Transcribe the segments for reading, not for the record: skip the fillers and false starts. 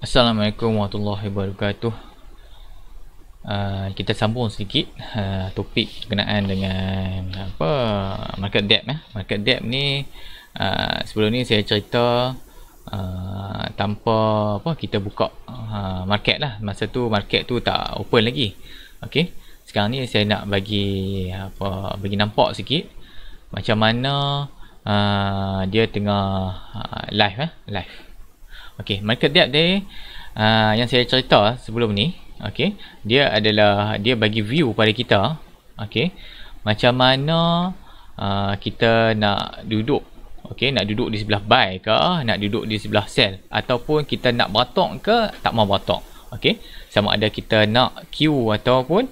Assalamualaikum warahmatullahi wabarakatuh. Kita sambung sedikit topik berkenaan dengan market depth. Market depth ni sebelum ni saya cerita tanpa kita buka market lah. Masa tu market tu tak open lagi. Okey. Sekarang ni saya nak bagi nampak sikit macam mana dia tengah live. Okey, market depth dia yang saya cerita sebelum ni, okey, dia bagi view pada kita, okey, macam mana kita nak duduk, okey, nak duduk di sebelah buy ke, nak duduk di sebelah sell, ataupun kita nak beratok ke tak mau beratok, okey, sama ada kita nak Q ataupun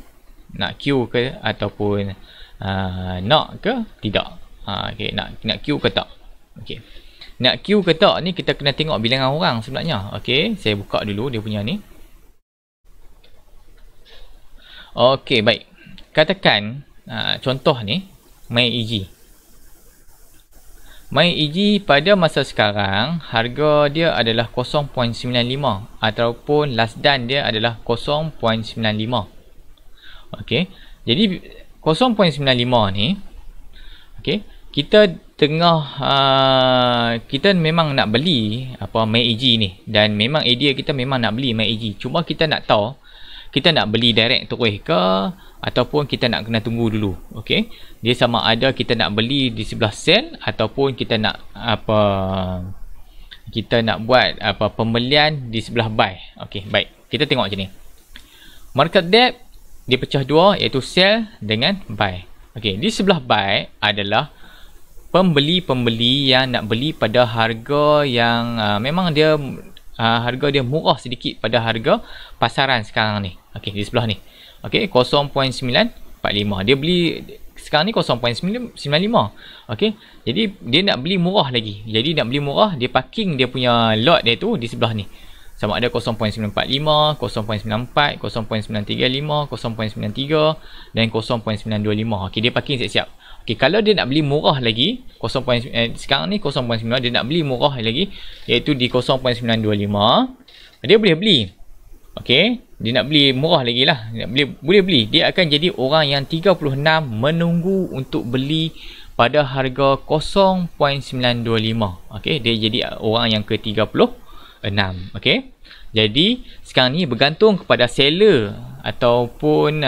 nak Q ke ataupun nak ke tidak, okey, nak Q ke tak, okey. Nak Q ke tak ni kita kena tengok bilangan orang sebenarnya. Okey, saya buka dulu dia punya ni. Okey, baik. Katakan contoh ni MAGI. MAGI pada masa sekarang harga dia adalah 0.95 ataupun last done dia adalah 0.95. Okey. Jadi 0.95 ni, okey, kita tengah kita memang nak beli MAGI ni, dan memang idea kita memang nak beli MAGI. Cuma kita nak tahu kita nak beli direct terus ke ataupun kita nak kena tunggu dulu. Okey, dia sama ada kita nak beli di sebelah sell ataupun kita nak buat pembelian di sebelah buy. Okey, baik, kita tengok macam ni. Market depth dia pecah dua, iaitu sell dengan buy. Okey, di sebelah buy adalah pembeli-pembeli yang nak beli pada harga yang memang dia harga dia murah sedikit pada harga pasaran sekarang ni. Okey, di sebelah ni. Okey, 0.945. Dia beli sekarang ni 0.995. Okey, jadi dia nak beli murah lagi. Jadi nak beli murah, dia parking dia punya lot dia tu di sebelah ni. Sama ada 0.945, 0.94, 0.935, 0.93 dan 0.925. Okey, dia parking siap-siap. Okey, kalau dia nak beli murah lagi, sekarang ni 0.9, dia nak beli murah lagi, iaitu di 0.925, dia boleh beli. Okey, dia nak beli murah lagi lah, boleh beli. Dia akan jadi orang yang 36 menunggu untuk beli pada harga 0.925. Okey, dia jadi orang yang ke-36. Okey, jadi sekarang ni bergantung kepada seller ataupun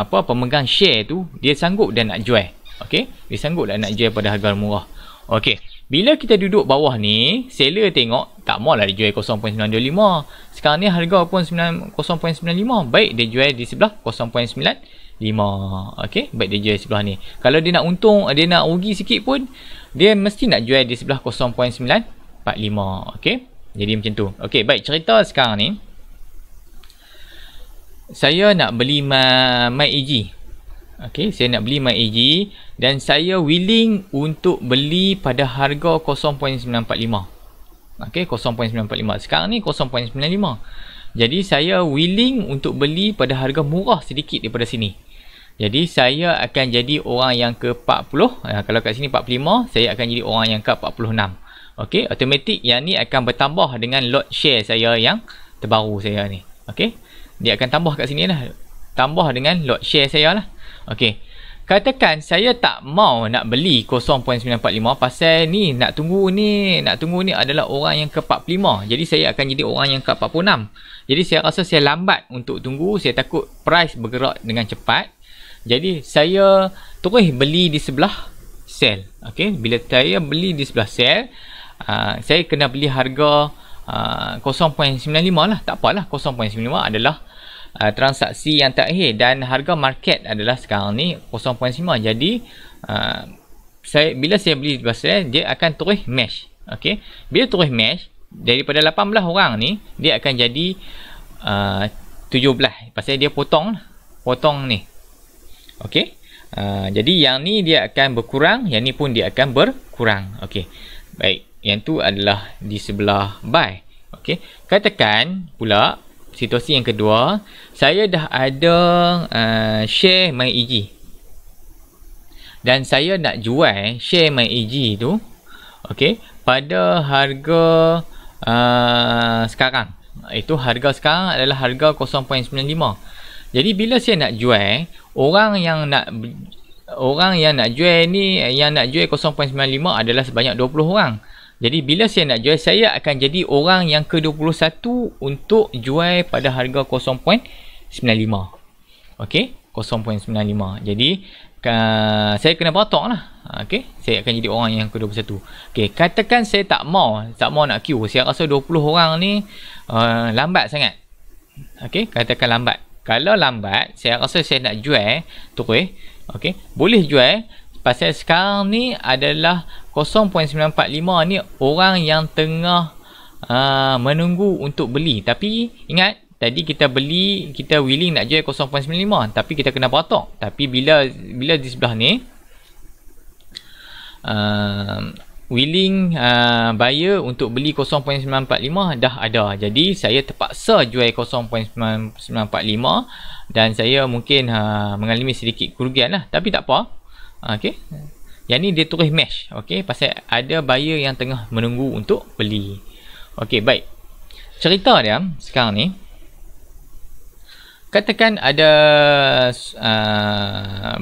pemegang share tu, dia sanggup dan nak jual. Okey, dia sanggup dan nak jual pada harga murah. Okey, bila kita duduk bawah ni, seller tengok tak maulah dia jual 0.925. Sekarang ni harga pun 0.95, baik dia jual di sebelah 0.95. Okey, baik dia jual sebelah ni. Kalau dia nak untung, dia nak rugi sikit pun, dia mesti nak jual di sebelah 0.945. Okey, jadi macam tu. Okey, baik, cerita sekarang ni saya nak beli MAGI. Okey, saya nak beli MAGI dan saya willing untuk beli pada harga 0.945. Okey, 0.945. Sekarang ni 0.95. Jadi saya willing untuk beli pada harga murah sedikit daripada sini. Jadi saya akan jadi orang yang ke-40. Kalau kat sini 45, saya akan jadi orang yang ke-46. Okey, automatik yang ni akan bertambah dengan lot share saya yang terbaru saya ni. Okey, dia akan tambah kat sini lah, tambah dengan lot share saya lah. Okey, katakan saya tak mau nak beli 0.945 pasal ni nak tunggu ni adalah orang yang ke-45. Jadi saya akan jadi orang yang ke-46. Jadi saya rasa saya lambat untuk tunggu, saya takut price bergerak dengan cepat. Jadi saya terus beli di sebelah sell. Okey, bila saya beli di sebelah sell, saya kena beli harga 0.95 lah, tak apalah. 0.95 adalah transaksi yang terakhir dan harga market adalah sekarang ni 0.5. Jadi bila saya beli di sell, dia akan terus match. Okey, bila terus match, daripada 18 orang ni dia akan jadi 17 pasal dia potong ni. Okey, jadi yang ni dia akan berkurang, yang ni pun dia akan berkurang. Okey, baik, yang tu adalah di sebelah buy. Okey, katakan pula situasi yang kedua, saya dah ada share MAGI dan saya nak jual share MAGI tu, okey, pada harga sekarang. Itu harga sekarang adalah harga 0.95. Jadi bila saya nak jual, orang yang nak jual ni, yang nak jual 0.95 adalah sebanyak 20 orang. Jadi bila saya nak jual, saya akan jadi orang yang ke-21 untuk jual pada harga 0.95. Okey, 0.95. Jadi saya kena patok lah. Okey, saya akan jadi orang yang ke-21. Okey, katakan saya tak mau nak queue. Saya rasa 20 orang ni lambat sangat. Okey, katakan lambat. Kalau lambat, saya rasa saya nak jual terus. Okey, boleh jual. Pasal sekarang ni adalah 0.945 ni orang yang tengah menunggu untuk beli. Tapi ingat, tadi kita beli, kita willing nak jual 0.95, tapi kita kena patok. Tapi bila di sebelah ni willing buyer untuk beli 0.945 dah ada. Jadi saya terpaksa jual 0.945 dan saya mungkin mengalami sedikit kerugian lah. Tapi tak apa. Okey. Yang ni dia tulis mesh. Okey, pasal ada buyer yang tengah menunggu untuk beli. Okey, baik. Cerita dia sekarang ni, katakan ada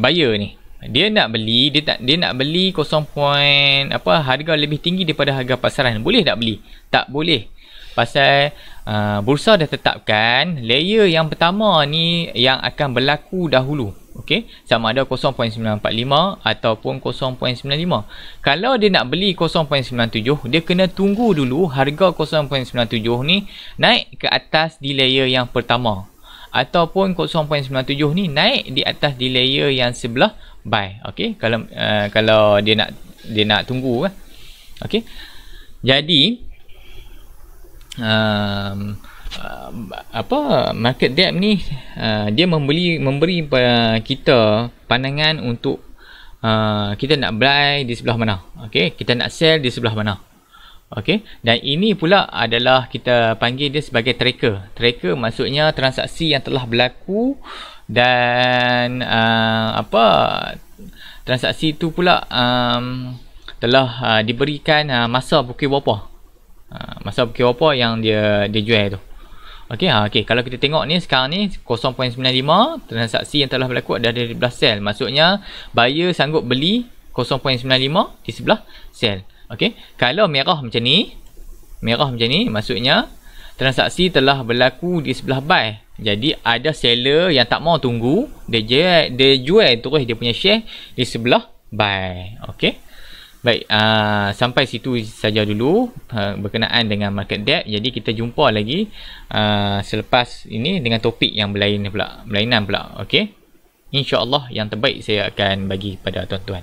buyer ni, dia nak beli, dia nak beli harga lebih tinggi daripada harga pasaran. Boleh tak beli? Tak boleh. Pasal bursa dah tetapkan layer yang pertama ni yang akan berlaku dahulu. Okey, sama ada 0.945 ataupun 0.95. Kalau dia nak beli 0.97, dia kena tunggu dulu harga 0.97 ni naik ke atas di layer yang pertama, ataupun 0.97 ni naik di atas di layer yang sebelah buy. Okey, kalau dia nak tunggu kan. Okey, jadi market depth ni dia memberi kita pandangan untuk kita nak buy di sebelah mana. Okey, kita nak sell di sebelah mana. Okey, dan ini pula adalah kita panggil dia sebagai tracker. Tracker maksudnya transaksi yang telah berlaku dan transaksi tu pula telah diberikan masa pukul berapa. Masa pukul berapa yang dia jual tu. Okey, okey, kalau kita tengok ni sekarang ni 0.95 transaksi yang telah berlaku ada di sebelah sell. Maksudnya buyer sanggup beli 0.95 di sebelah sell. Okey, kalau merah macam ni maksudnya transaksi telah berlaku di sebelah buy. Jadi ada seller yang tak mau tunggu, dia jual terus dia punya share di sebelah buy. Okey. Baik, sampai situ saja dulu berkenaan dengan market depth. Jadi kita jumpa lagi selepas ini dengan topik yang berlainan pula. Okey. InsyaAllah yang terbaik saya akan bagi pada tuan-tuan.